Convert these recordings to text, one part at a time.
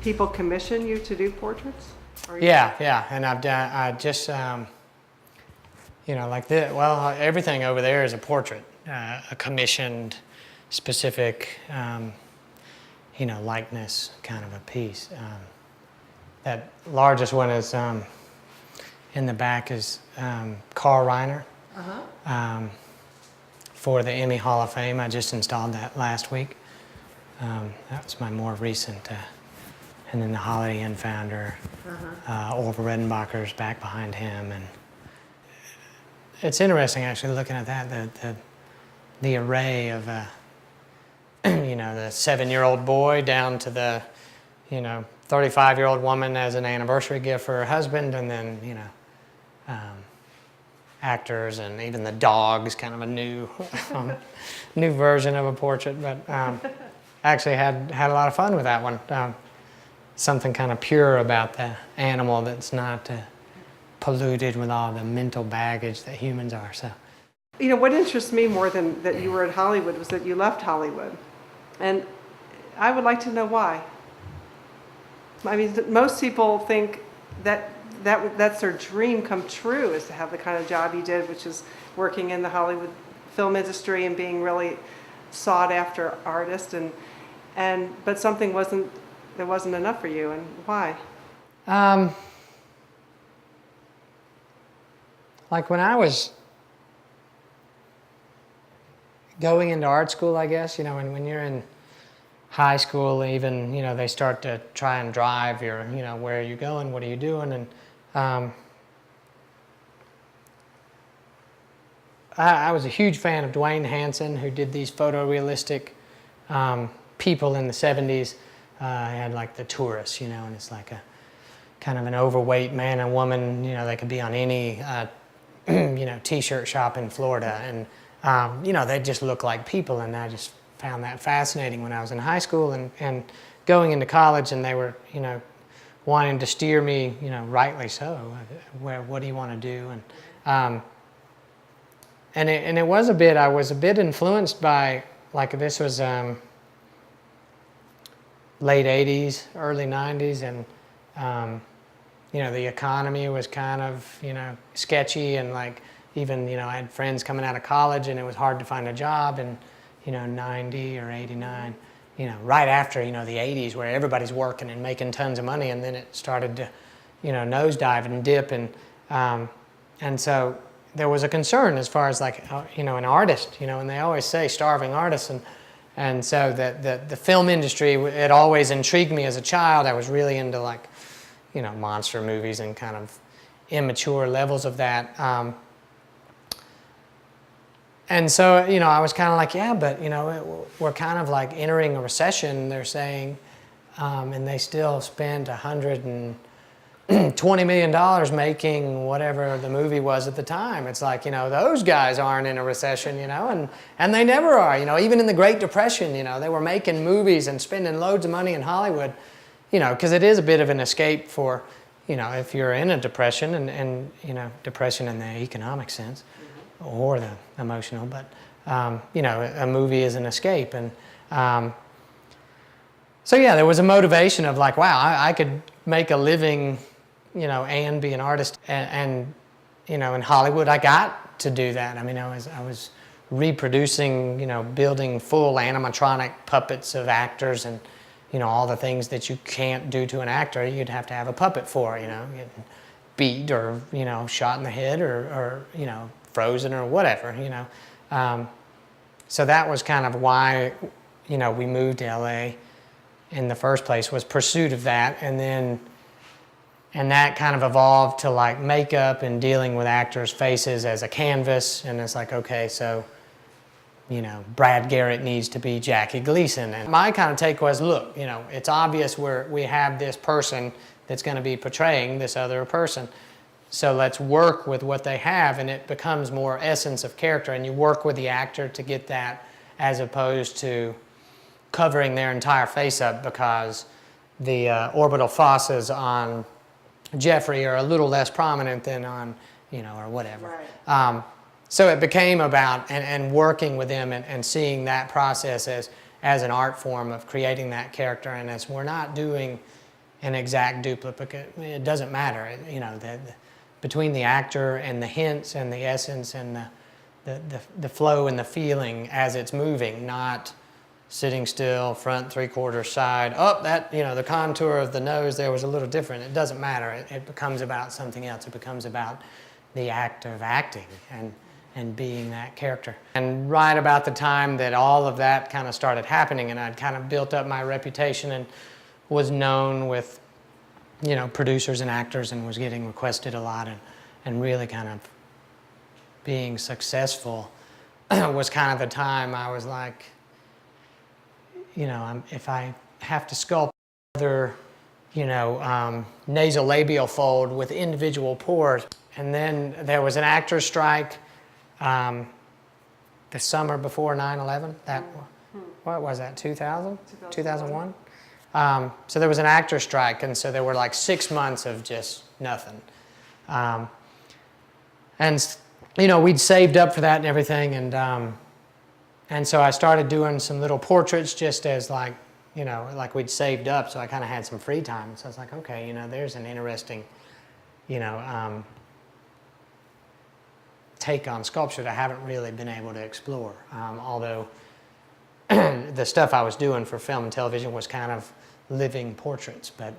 people commission you to do portraits? Yeah, and I just, like this, well, everything over there is a portrait, a commissioned, specific, likeness kind of a piece. That largest one is, in the back is Carl Reiner. For the Emmy Hall of Fame. I just installed that last week. That was my more recent, and then the Holiday Inn founder, Orville Redenbacher's back behind him, and it's interesting actually looking at that, the array of, the 7-year-old boy down to the, 35-year-old woman as an anniversary gift for her husband, and then, actors, and even the dog's kind of a new new version of a portrait, but actually had a lot of fun with that one. Something kind of pure about the animal that's not polluted with all the mental baggage that humans are. So, what interests me more than that you were at Hollywood was that you left Hollywood, and I would like to know why. I mean, most people think that's their dream come true, is to have the kind of job you did, which is working in the Hollywood film industry and being really sought after artist, but something wasn't enough for you, and why? Like when I was going into art school, I guess, when you're in high school, even, they start to try and drive your, where are you going, what are you doing, and I was a huge fan of Dwayne Hansen, who did these photorealistic people in the 70s. I had like The Tourist, and it's like a kind of an overweight man and woman, they could be on any, t-shirt shop in Florida, and, they just look like people, and I just found that fascinating when I was in high school and going into college, and they were, wanting to steer me, rightly so, what do you want to do? And it was I was a bit influenced by, like, this was late 80s, early 90s, and, the economy was kind of, sketchy, and like, even, I had friends coming out of college, and it was hard to find a job in, 90 or 89. Right after, the 80s, where everybody's working and making tons of money, and then it started to, nosedive and dip, and so there was a concern as far as like, an artist, and they always say starving artists, and so the film industry, it always intrigued me as a child. I was really into like, monster movies and kind of immature levels of that. And so, I was kind of like, yeah, but, we're kind of like entering a recession, they're saying, and they still spent $120 million making whatever the movie was at the time. It's like, those guys aren't in a recession, and they never are. Even in the Great Depression, they were making movies and spending loads of money in Hollywood, because it is a bit of an escape for, if you're in a depression, and depression in the economic sense, or the emotional, but a movie is an escape, and so yeah, there was a motivation of like, wow, I could make a living, and be an artist, and in Hollywood I got to do that. I mean, I was reproducing, building full animatronic puppets of actors, and all the things that you can't do to an actor, you'd have to have a puppet for, getting beat, or shot in the head, or frozen, or whatever, so that was kind of why, we moved to LA in the first place, was pursuit of that, and that kind of evolved to like makeup and dealing with actors' faces as a canvas, and it's like, okay, so, Brad Garrett needs to be Jackie Gleason, and my kind of take was, look, it's obvious we have this person that's going to be portraying this other person. So let's work with what they have, and it becomes more essence of character, and you work with the actor to get that, as opposed to covering their entire face up because the orbital fosses on Jeffrey are a little less prominent than on, or whatever. Right. So it became about and working with them and seeing that process as an art form of creating that character, and as we're not doing, an exact duplicate. It doesn't matter. You know, between the actor and the hints and the essence and the flow and the feeling as it's moving, not sitting still, front, three-quarters, side. Oh, that, you know, the contour of the nose there was a little different. It doesn't matter. It becomes about something else. It becomes about the act of acting and being that character. And right about the time that all of that kind of started happening, and I'd kind of built up my reputation and was known with, you know, producers and actors, and was getting requested a lot, and really kind of being successful was kind of the time I was like, you know, if I have to sculpt other, you know, nasolabial fold with individual pores. And then there was an actor's strike the summer before 9/11. What was that, 2000? 2001? So there was an actor's strike, and so there were like 6 months of just nothing. And, you know, we'd saved up for that and everything, and so I started doing some little portraits just as like, you know, like we'd saved up, so I kind of had some free time. So I was like, okay, you know, there's an interesting, you know, take on sculpture that I haven't really been able to explore. Although the stuff I was doing for film and television was kind of living portraits. But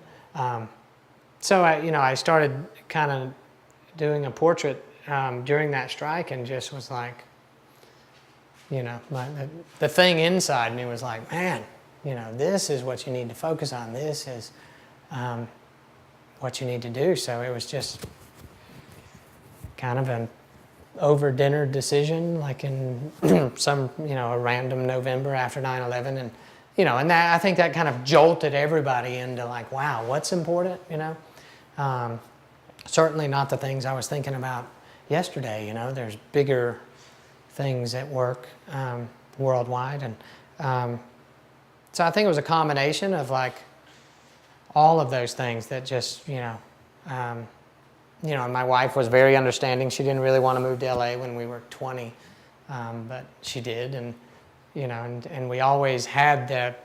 so I started kind of doing a portrait during that strike, and just was like, you know, the thing inside me was like, man, you know, this is what you need to focus on. This is what you need to do. So it was just kind of an over dinner decision, like in some, you know, a random November after 9/11, and you know, and that, I think that kind of jolted everybody into like, wow, what's important, you know? Certainly not the things I was thinking about yesterday. You know, there's bigger things at work worldwide, and so I think it was a combination of like all of those things that just, you know, and my wife was very understanding. She didn't really want to move to LA when we were 20, but she did, and you know, and we always had that.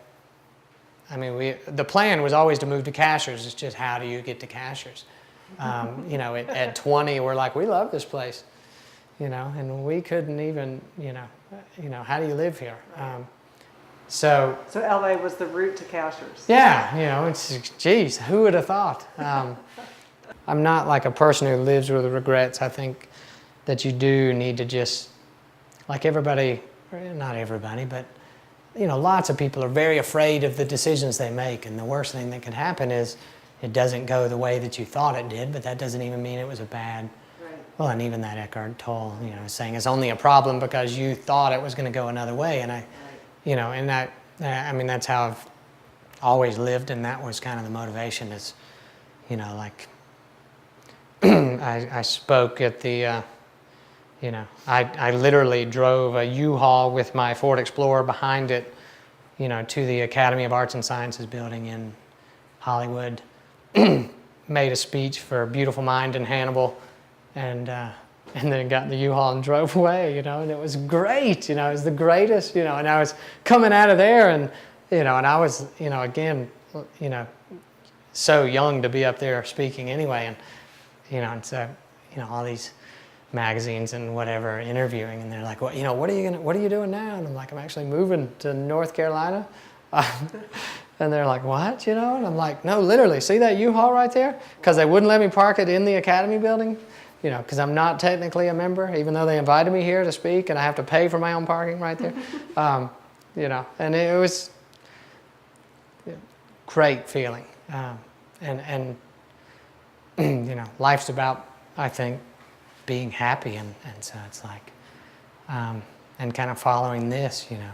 I mean, the plan was always to move to Cashers. It's just, how do you get to Cashers? You know, at 20, we're like, we love this place, you know, and we couldn't even, you know, how do you live here? So LA was the route to Cashers. Yeah, you know, it's, geez, who would have thought? I'm not like a person who lives with regrets. I think that you do need to just, like everybody, not everybody, but you know, lots of people are very afraid of the decisions they make, and the worst thing that could happen is it doesn't go the way that you thought it did, but that doesn't even mean it was a bad. Right. Well, and even that Eckhart Tolle, you know, saying it's only a problem because you thought it was going to go another way, and you know, and that, I mean, that's how I've always lived, and that was kind of the motivation. Is, you know, like I spoke at the. You know, I literally drove a U-Haul with my Ford Explorer behind it, you know, to the Academy of Arts and Sciences building in Hollywood. Made a speech for Beautiful Mind in Hannibal, and then got in the U-Haul and drove away, you know, and it was great, you know, it was the greatest, you know, and I was coming out of there, and, you know, and I was, you know, again, you know, so young to be up there speaking anyway, and, you know, and so, you know, all these magazines and whatever interviewing, and they're like, well, you know, what are you doing now? And I'm like, I'm actually moving to North Carolina. And they're like, what, you know? And I'm like, no, literally, see that U-Haul right there? Because they wouldn't let me park it in the Academy building, you know, because I'm not technically a member, even though they invited me here to speak, and I have to pay for my own parking right there. You know, and it was a great feeling. And you know, life's about, I think, being happy, and so it's like, and kind of following this, you know.